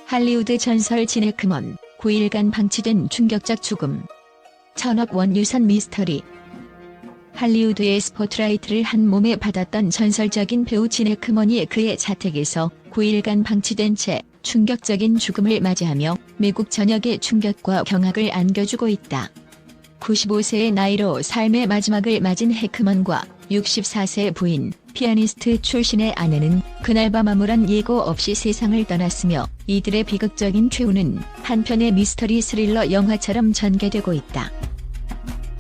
할리우드 전설 진 해크먼, 9일간 방치된 충격적 죽음. 1,000억 원 유산 미스터리. 할리우드의 스포트라이트를 한 몸에 받았던 전설적인 배우 진 해크먼이 그의 자택에서 9일간 방치된 채 충격적인 죽음을 맞이하며 미국 전역에 충격과 경악을 안겨주고 있다. 95세의 나이로 삶의 마지막을 맞은 해크먼과 64세 부인, 피아니스트 출신의 아내는 그날 밤 아무런 예고 없이 세상을 떠났으며 이들의 비극적인 최후는 한 편의 미스터리 스릴러 영화처럼 전개되고 있다.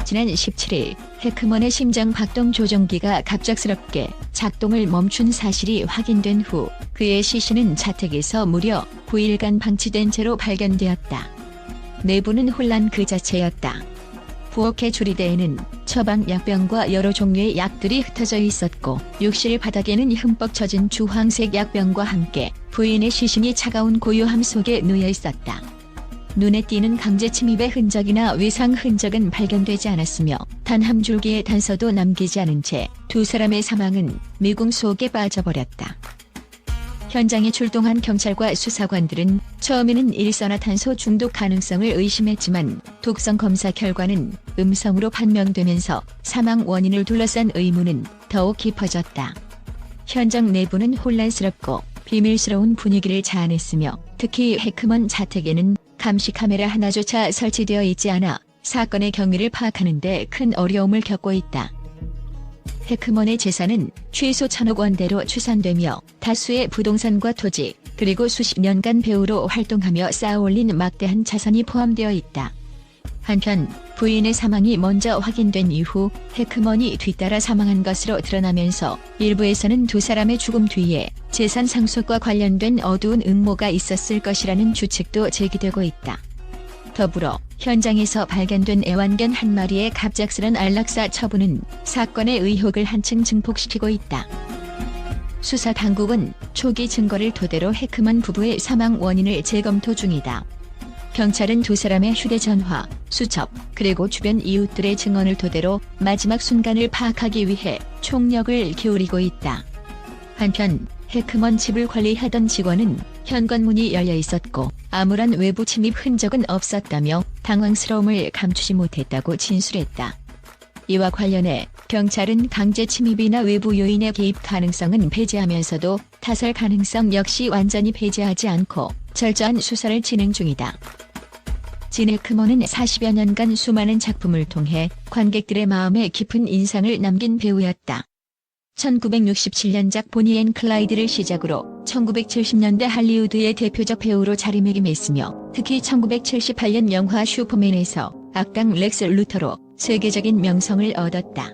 지난 17일 해크먼의 심장 박동 조종기가 갑작스럽게 작동을 멈춘 사실이 확인된 후 그의 시신은 자택에서 무려 9일간 방치된 채로 발견되었다. 내부는 혼란 그 자체였다. 부엌의 조리대에는 처방 약병과 여러 종류의 약들이 흩어져 있었고 욕실 바닥에는 흠뻑 젖은 주황색 약병과 함께 부인의 시신이 차가운 고요함 속에 놓여 있었다. 눈에 띄는 강제 침입의 흔적이나 외상 흔적은 발견되지 않았으며 단 한 줄기의 단서도 남기지 않은 채 두 사람의 사망은 미궁 속에 빠져버렸다. 현장에 출동한 경찰과 수사관들은 처음에는 일산화탄소 중독 가능성을 의심했지만 독성 검사 결과는 음성으로 판명되면서 사망 원인을 둘러싼 의문은 더욱 깊어졌다. 현장 내부는 혼란스럽고 비밀스러운 분위기를 자아냈으며 특히 해크먼 자택에는 감시 카메라 하나조차 설치되어 있지 않아 사건의 경위를 파악하는 데 큰 어려움을 겪고 있다. 해크먼의 재산은 최소 1,000억 원대로 추산되며 다수의 부동산과 토지, 그리고 수십 년간 배우로 활동하며 쌓아올린 막대한 자산이 포함되어 있다. 한편 부인의 사망이 먼저 확인된 이후 해크먼이 뒤따라 사망한 것으로 드러나면서 일부에서는 두 사람의 죽음 뒤에 재산 상속과 관련된 어두운 음모가 있었을 것이라는 추측도 제기되고 있다. 더불어 현장에서 발견된 애완견 한 마리의 갑작스런 안락사 처분은 사건의 의혹을 한층 증폭시키고 있다. 수사 당국은 초기 증거를 토대로 해크먼 부부의 사망 원인을 재검토 중이다. 경찰은 두 사람의 휴대전화, 수첩, 그리고 주변 이웃들의 증언을 토대로 마지막 순간을 파악하기 위해 총력을 기울이고 있다. 한편 해크먼 집을 관리하던 직원은 현관문이 열려 있었고 아무런 외부 침입 흔적은 없었다며 당황스러움을 감추지 못했다고 진술했다. 이와 관련해 경찰은 강제 침입이나 외부 요인의 개입 가능성은 배제하면서도 타살 가능성 역시 완전히 배제하지 않고 철저한 수사를 진행 중이다. 진 해크먼은 40여 년간 수많은 작품을 통해 관객들의 마음에 깊은 인상을 남긴 배우였다. 1967년작 보니 앤 클라이드를 시작으로 1970년대 할리우드의 대표적 배우로 자리매김했으며 특히 1978년 영화 슈퍼맨에서 악당 렉스 루터로 세계적인 명성을 얻었다.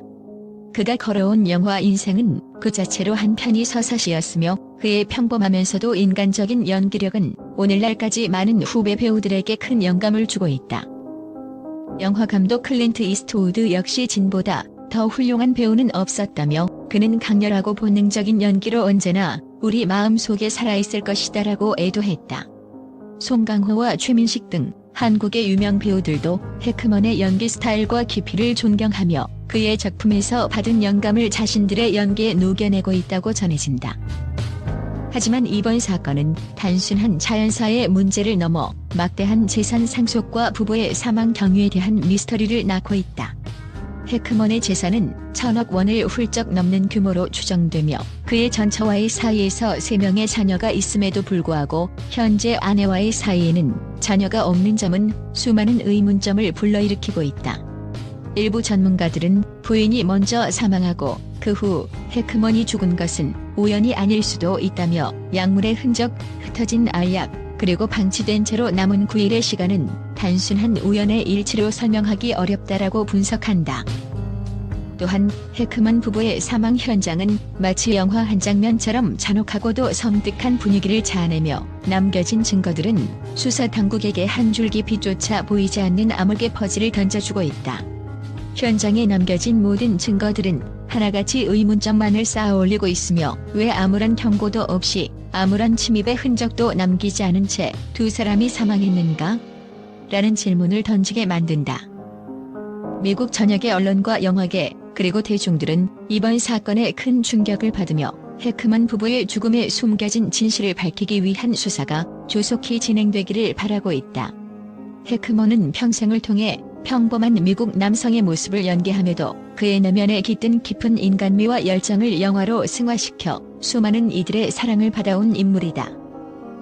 그가 걸어온 영화 인생은 그 자체로 한 편이 서사시였으며 그의 평범하면서도 인간적인 연기력은 오늘날까지 많은 후배 배우들에게 큰 영감을 주고 있다. 영화 감독 클린트 이스트우드 역시 진보다 더 훌륭한 배우는 없었다며 그는 강렬하고 본능적인 연기로 언제나 우리 마음속에 살아있을 것이다라고 애도했다. 송강호와 최민식 등 한국의 유명 배우들도 해크먼의 연기 스타일과 깊이를 존경하며 그의 작품에서 받은 영감을 자신들의 연기에 녹여내고 있다고 전해진다. 하지만 이번 사건은 단순한 자연사의 문제를 넘어 막대한 재산 상속과 부부의 사망 경위에 대한 미스터리를 낳고 있다. 해크먼의 재산은 1,000억 원을 훌쩍 넘는 규모로 추정되며 그의 전처와의 사이에서 3명의 자녀가 있음에도 불구하고 현재 아내와의 사이에는 자녀가 없는 점은 수많은 의문점을 불러일으키고 있다. 일부 전문가들은 부인이 먼저 사망하고 그 후 해크먼이 죽은 것은 우연이 아닐 수도 있다며 약물의 흔적, 흩어진 알약, 그리고 방치된 채로 남은 9일의 시간은 단순한 우연의 일치로 설명하기 어렵다라고 분석한다. 또한 해크먼 부부의 사망 현장은 마치 영화 한 장면처럼 잔혹하고도 섬뜩한 분위기를 자아내며 남겨진 증거들은 수사 당국에게 한 줄기 빛조차 보이지 않는 암흑의 퍼즐을 던져주고 있다. 현장에 남겨진 모든 증거들은 하나같이 의문점만을 쌓아올리고 있으며 왜 아무런 경고도 없이 아무런 침입의 흔적도 남기지 않은 채 두 사람이 사망했는가? 라는 질문을 던지게 만든다. 미국 전역의 언론과 영화계 그리고 대중들은 이번 사건에 큰 충격을 받으며 해크먼 부부의 죽음에 숨겨진 진실을 밝히기 위한 수사가 조속히 진행되기를 바라고 있다. 해크먼은 평생을 통해 평범한 미국 남성의 모습을 연기함에도 그의 내면에 깃든 깊은 인간미와 열정을 영화로 승화시켜 수많은 이들의 사랑을 받아온 인물이다.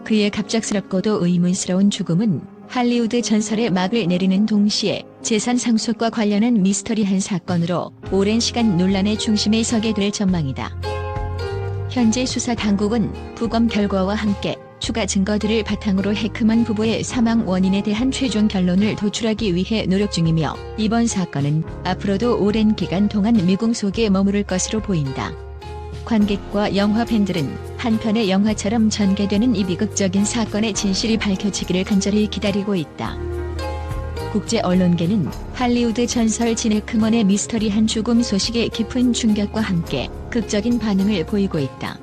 그의 갑작스럽고도 의문스러운 죽음은 할리우드 전설의 막을 내리는 동시에 재산 상속과 관련한 미스터리한 사건으로 오랜 시간 논란의 중심에 서게 될 전망이다. 현재 수사 당국은 부검 결과와 함께 추가 증거들을 바탕으로 해크먼 부부의 사망 원인에 대한 최종 결론을 도출하기 위해 노력 중이며, 이번 사건은 앞으로도 오랜 기간 동안 미궁 속에 머무를 것으로 보인다. 관객과 영화 팬들은 한 편의 영화처럼 전개되는 이 비극적인 사건의 진실이 밝혀지기를 간절히 기다리고 있다. 국제 언론계는 할리우드 전설 진 해크먼의 미스터리한 죽음 소식에 깊은 충격과 함께 극적인 반응을 보이고 있다.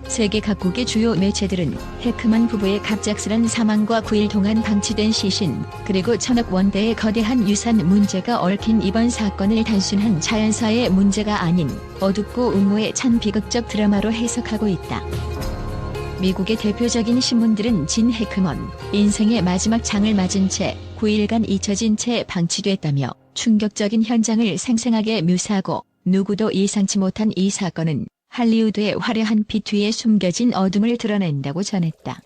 세계 각국의 주요 매체들은 해크먼 부부의 갑작스런 사망과 9일 동안 방치된 시신, 그리고 1000억 원대의 거대한 유산 문제가 얽힌 이번 사건을 단순한 자연사의 문제가 아닌 어둡고 음모에 찬 비극적 드라마로 해석하고 있다. 미국의 대표적인 신문들은 진 해크먼 인생의 마지막 장을 맞은 채 9일간 잊혀진 채 방치됐다며 충격적인 현장을 생생하게 묘사하고, 누구도 예상치 못한 이 사건은 할리우드의 화려한 빛 위에 숨겨진 어둠을 드러낸다고 전했다.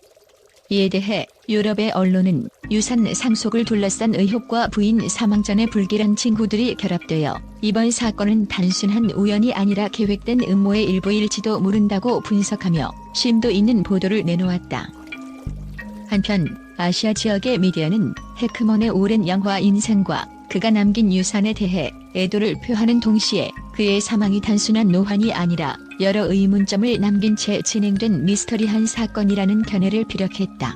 이에 대해 유럽의 언론은 유산 상속을 둘러싼 의혹과 부인 사망 전의 불길한 징후들이 결합되어 이번 사건은 단순한 우연이 아니라 계획된 음모의 일부일지도 모른다고 분석하며 심도 있는 보도를 내놓았다. 한편 아시아 지역의 미디어는 해크먼의 오랜 영화 인생과 그가 남긴 유산에 대해 애도를 표하는 동시에 그의 사망이 단순한 노환이 아니라 여러 의문점을 남긴 채 진행된 미스터리한 사건이라는 견해를 피력했다.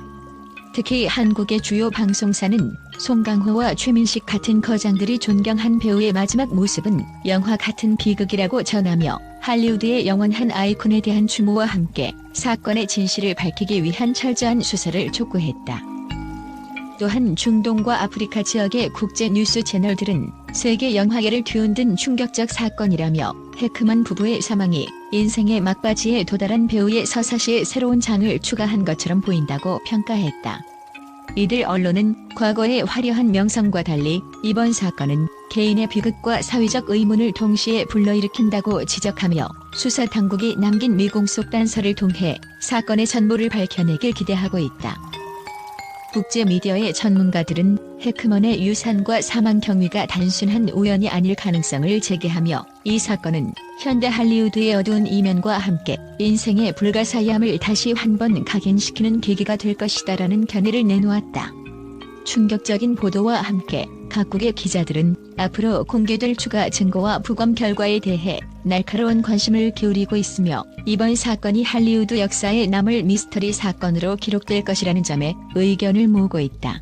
특히 한국의 주요 방송사는 송강호와 최민식 같은 거장들이 존경한 배우의 마지막 모습은 영화 같은 비극이라고 전하며 할리우드의 영원한 아이콘에 대한 추모와 함께 사건의 진실을 밝히기 위한 철저한 수사를 촉구했다. 또한 중동과 아프리카 지역의 국제 뉴스 채널들은 세계 영화계를 뒤흔든 충격적 사건이라며 해크먼 부부의 사망이 인생의 막바지에 도달한 배우의 서사시의 새로운 장을 추가한 것처럼 보인다고 평가했다. 이들 언론은 과거의 화려한 명성과 달리 이번 사건은 개인의 비극과 사회적 의문을 동시에 불러일으킨다고 지적하며 수사 당국이 남긴 미궁 속 단서를 통해 사건의 전모를 밝혀내길 기대하고 있다. 국제 미디어의 전문가들은 해크먼의 유산과 사망 경위가 단순한 우연이 아닐 가능성을 제기하며, 이 사건은 현대 할리우드의 어두운 이면과 함께 인생의 불가사의함을 다시 한 번 각인시키는 계기가 될 것이다라는 견해를 내놓았다. 충격적인 보도와 함께 각국의 기자들은 앞으로 공개될 추가 증거와 부검 결과에 대해 날카로운 관심을 기울이고 있으며, 이번 사건이 할리우드 역사에 남을 미스터리 사건으로 기록될 것이라는 점에 의견을 모으고 있다.